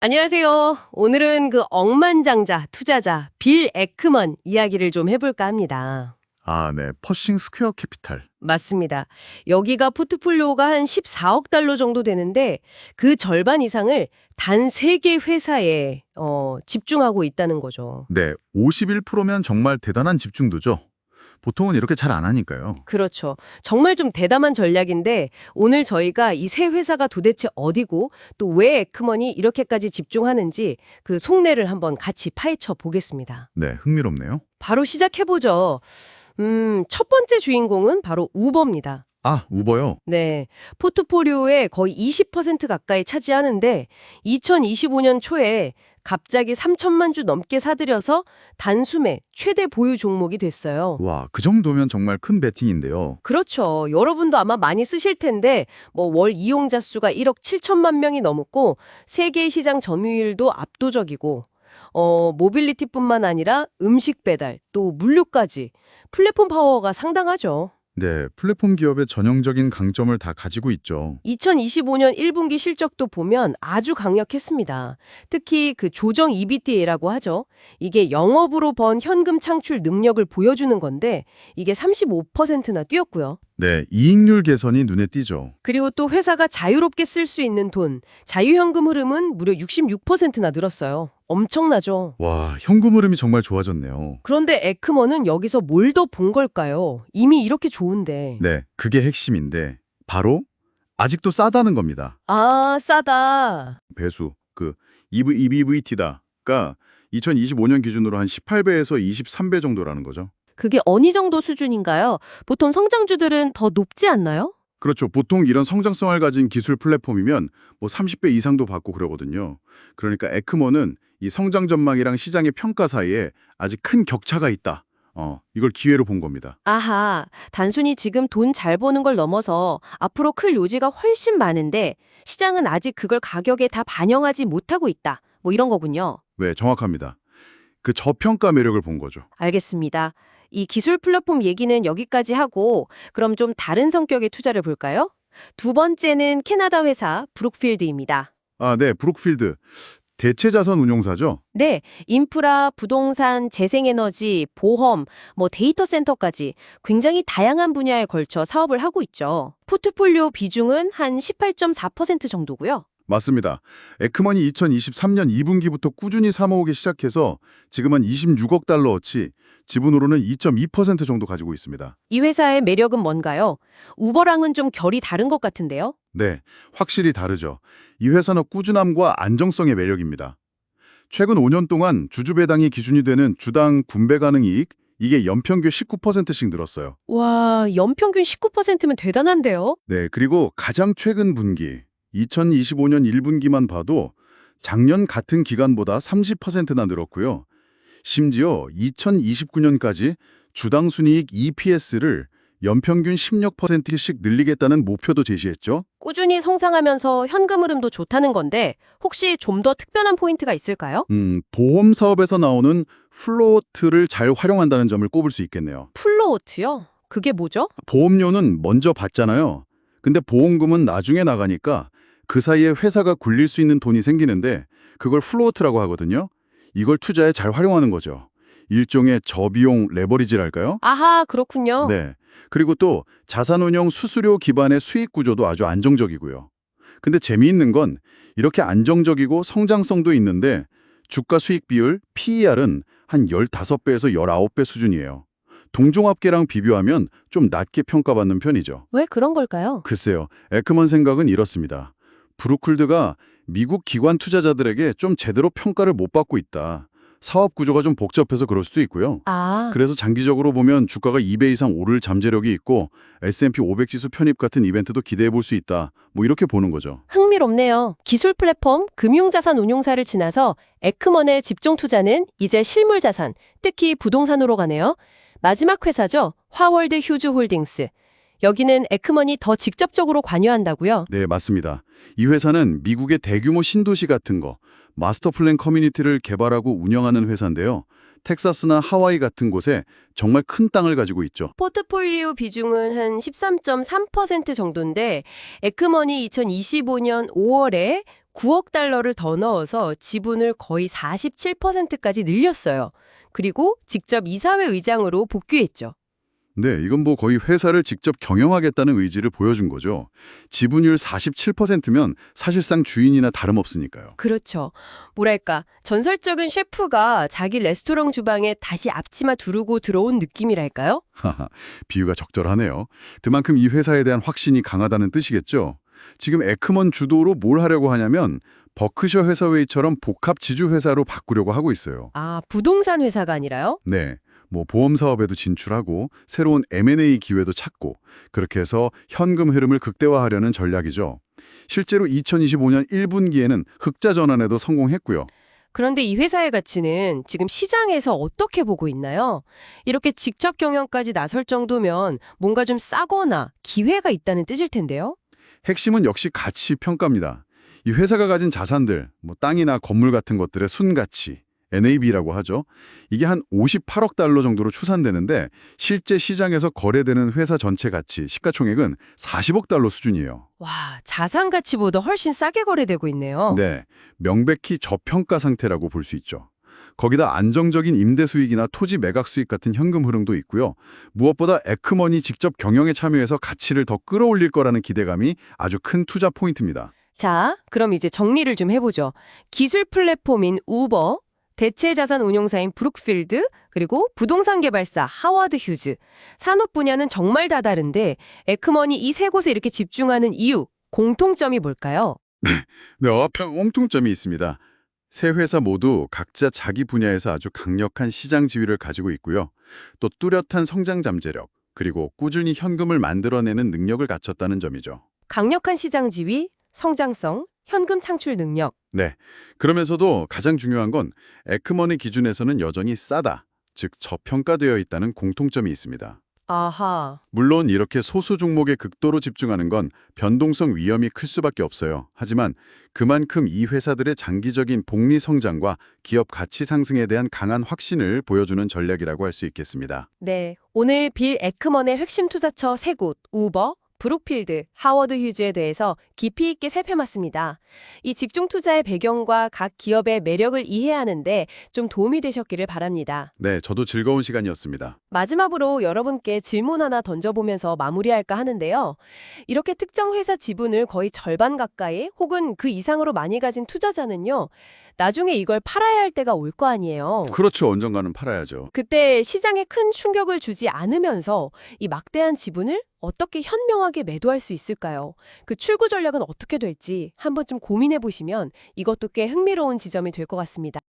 안녕하세요. 오늘은 그 억만장자 투자자 빌 에크먼 이야기를 좀 해볼까 합니다. 아, 네. 퍼싱 스퀘어 캐피탈. 맞습니다. 여기가 포트폴리오가 한 14억 달러 정도 되는데 그 절반 이상을 단 3개 회사에 집중하고 있다는 거죠. 네, 51%면 정말 대단한 집중도죠. 보통은 이렇게 잘 안 하니까요. 그렇죠. 정말 좀 대담한 전략인데 오늘 저희가 이 세 회사가 도대체 어디고 또 왜 에크먼이 이렇게까지 집중하는지 그 속내를 한번 같이 파헤쳐 보겠습니다. 네, 흥미롭네요. 바로 시작해보죠. 첫 번째 주인공은 바로 우버입니다. 아, 우버요? 네. 포트폴리오의 거의 20% 가까이 차지하는데 2025년 초에 갑자기 3천만 주 넘게 사들여서 단숨에 최대 보유 종목이 됐어요. 와, 그 정도면 정말 큰 베팅인데요. 그렇죠. 여러분도 아마 많이 쓰실 텐데 뭐 월 이용자 수가 1억 7천만 명이 넘었고 세계 시장 점유율도 압도적이고 모빌리티뿐만 아니라 음식 배달, 또 물류까지 플랫폼 파워가 상당하죠. 네, 플랫폼 기업의 전형적인 강점을 다 가지고 있죠. 2025년 1분기 실적도 보면 아주 강력했습니다. 특히 그 조정 EBITDA라고 하죠. 이게 영업으로 번 현금 창출 능력을 보여주는 건데 이게 35%나 뛰었고요. 네, 이익률 개선이 눈에 띄죠. 그리고 또 회사가 자유롭게 쓸 수 있는 돈, 자유현금 흐름은 무려 66%나 늘었어요. 엄청나죠? 와, 현금 흐름이 정말 좋아졌네요. 그런데 에크먼은 여기서 뭘 더 본 걸까요? 이미 이렇게 좋은데. 네, 그게 핵심인데 바로 아직도 싸다는 겁니다. 아, 싸다. 배수, EBVT다가 2025년 기준으로 한 18배에서 23배 정도라는 거죠. 그게 어느 정도 수준인가요? 보통 성장주들은 더 높지 않나요? 그렇죠. 보통 이런 성장성을 가진 기술 플랫폼이면 뭐 30배 이상도 받고 그러거든요. 그러니까 에크모는 이 성장 전망이랑 시장의 평가 사이에 아직 큰 격차가 있다. 이걸 기회로 본 겁니다. 아하, 단순히 지금 돈 잘 버는 걸 넘어서 앞으로 클 요지가 훨씬 많은데 시장은 아직 그걸 가격에 다 반영하지 못하고 있다. 뭐 이런 거군요. 왜? 정확합니다. 그 저평가 매력을 본 거죠. 알겠습니다. 이 기술 플랫폼 얘기는 여기까지 하고 그럼 좀 다른 성격의 투자를 볼까요? 두 번째는 캐나다 회사 브룩필드입니다. 아, 네. 브룩필드. 대체 자산 운용사죠? 네, 인프라, 부동산, 재생에너지, 보험, 뭐 데이터 센터까지 굉장히 다양한 분야에 걸쳐 사업을 하고 있죠. 포트폴리오 비중은 한 18.4% 정도고요. 맞습니다. 에크먼이 2023년 2분기부터 꾸준히 사모으기 시작해서 지금은 26억 달러어치, 지분으로는 2.2% 정도 가지고 있습니다. 이 회사의 매력은 뭔가요? 우버랑은 좀 결이 다른 것 같은데요? 네, 확실히 다르죠. 이 회사는 꾸준함과 안정성의 매력입니다. 최근 5년 동안 주주배당이 기준이 되는 주당 분배 가능 이익, 이게 연평균 19%씩 늘었어요. 와, 연평균 19%면 대단한데요? 네, 그리고 가장 최근 분기, 2025년 1분기만 봐도 작년 같은 기간보다 30%나 늘었고요. 심지어 2029년까지 주당 순이익 EPS를 연평균 16%씩 늘리겠다는 목표도 제시했죠. 꾸준히 성장하면서 현금 흐름도 좋다는 건데 혹시 좀 더 특별한 포인트가 있을까요? 보험 사업에서 나오는 플로트를 잘 활용한다는 점을 꼽을 수 있겠네요. 플로어트요? 그게 뭐죠? 보험료는 먼저 받잖아요. 근데 보험금은 나중에 나가니까 그 사이에 회사가 굴릴 수 있는 돈이 생기는데 그걸 플로트라고 하거든요. 이걸 투자에 잘 활용하는 거죠. 일종의 저비용 레버리지랄까요? 아하, 그렇군요. 네. 그리고 또 자산운용 수수료 기반의 수익 구조도 아주 안정적이고요. 근데 재미있는 건 이렇게 안정적이고 성장성도 있는데 주가 수익 비율 PER은 한 15배에서 19배 수준이에요. 동종업계랑 비교하면 좀 낮게 평가받는 편이죠. 왜 그런 걸까요? 글쎄요. 에크먼 생각은 이렇습니다. 브루클드가 미국 기관 투자자들에게 좀 제대로 평가를 못 받고 있다. 사업 구조가 좀 복잡해서 그럴 수도 있고요. 아, 그래서 장기적으로 보면 주가가 2배 이상 오를 잠재력이 있고 S&P 500 지수 편입 같은 이벤트도 기대해 볼 수 있다. 뭐 이렇게 보는 거죠. 흥미롭네요. 기술 플랫폼, 금융자산 운용사를 지나서 에크먼의 집중 투자는 이제 실물 자산, 특히 부동산으로 가네요. 마지막 회사죠. 화월드 휴즈 홀딩스. 여기는 에크먼이 더 직접적으로 관여한다고요? 네, 맞습니다. 이 회사는 미국의 대규모 신도시 같은 거, 마스터 플랜 커뮤니티를 개발하고 운영하는 회사인데요. 텍사스나 하와이 같은 곳에 정말 큰 땅을 가지고 있죠. 포트폴리오 비중은 한 13.3% 정도인데 에크먼이 2025년 5월에 9억 달러를 더 넣어서 지분을 거의 47%까지 늘렸어요. 그리고 직접 이사회 의장으로 복귀했죠. 네, 이건 뭐 거의 회사를 직접 경영하겠다는 의지를 보여준 거죠. 지분율 47%면 사실상 주인이나 다름없으니까요. 그렇죠. 뭐랄까, 전설적인 셰프가 자기 레스토랑 주방에 다시 앞치마 두르고 들어온 느낌이랄까요? 하하, 비유가 적절하네요. 그만큼 이 회사에 대한 확신이 강하다는 뜻이겠죠. 지금 에크먼 주도로 뭘 하려고 하냐면 버크셔 해서웨이처럼 복합 지주 회사로 바꾸려고 하고 있어요. 아, 부동산 회사가 아니라요? 네, 뭐 보험 사업에도 진출하고 새로운 M&A 기회도 찾고 그렇게 해서 현금 흐름을 극대화하려는 전략이죠. 실제로 2025년 1분기에는 흑자 전환에도 성공했고요. 그런데 이 회사의 가치는 지금 시장에서 어떻게 보고 있나요? 이렇게 직접 경영까지 나설 정도면 뭔가 좀 싸거나 기회가 있다는 뜻일 텐데요? 핵심은 역시 가치 평가입니다. 이 회사가 가진 자산들, 뭐 땅이나 건물 같은 것들의 순가치, NAV라고 하죠. 이게 한 58억 달러 정도로 추산되는데 실제 시장에서 거래되는 회사 전체 가치, 시가총액은 40억 달러 수준이에요. 와, 자산 가치보다 훨씬 싸게 거래되고 있네요. 네, 명백히 저평가 상태라고 볼 수 있죠. 거기다 안정적인 임대 수익이나 토지 매각 수익 같은 현금 흐름도 있고요. 무엇보다 에크먼이 직접 경영에 참여해서 가치를 더 끌어올릴 거라는 기대감이 아주 큰 투자 포인트입니다. 자, 그럼 이제 정리를 좀 해보죠. 기술 플랫폼인 우버, 대체 자산 운용사인 브룩필드, 그리고 부동산 개발사 하워드 휴즈. 산업 분야는 정말 다 다른데 에크먼이 이 세 곳에 이렇게 집중하는 이유, 공통점이 뭘까요? 네, 공통점이 있습니다. 세 회사 모두 각자 자기 분야에서 아주 강력한 시장 지위를 가지고 있고요. 또 뚜렷한 성장 잠재력, 그리고 꾸준히 현금을 만들어내는 능력을 갖췄다는 점이죠. 강력한 시장 지위, 성장성, 현금 창출 능력. 네, 그러면서도 가장 중요한 건 에크먼의 기준에서는 여전히 싸다, 즉 저평가되어 있다는 공통점이 있습니다. 아하. 물론 이렇게 소수 종목에 극도로 집중하는 건 변동성 위험이 클 수밖에 없어요. 하지만 그만큼 이 회사들의 장기적인 복리 성장과 기업 가치 상승에 대한 강한 확신을 보여주는 전략이라고 할 수 있겠습니다. 네, 오늘 빌 에크먼의 핵심 투자처 세 곳, 우버, 브룩필드, 하워드 휴즈에 대해서 깊이 있게 살펴봤습니다. 이 직중 투자의 배경과 각 기업의 매력을 이해하는데 좀 도움이 되셨기를 바랍니다. 네, 저도 즐거운 시간이었습니다. 마지막으로 여러분께 질문 하나 던져보면서 마무리할까 하는데요. 이렇게 특정 회사 지분을 거의 절반 가까이 혹은 그 이상으로 많이 가진 투자자는요, 나중에 이걸 팔아야 할 때가 올 거 아니에요. 그렇죠. 언젠가는 팔아야죠. 그때 시장에 큰 충격을 주지 않으면서 이 막대한 지분을 어떻게 현명하게 매도할 수 있을까요? 그 출구 전략은 어떻게 될지 한번 좀 고민해 보시면 이것도 꽤 흥미로운 지점이 될 것 같습니다.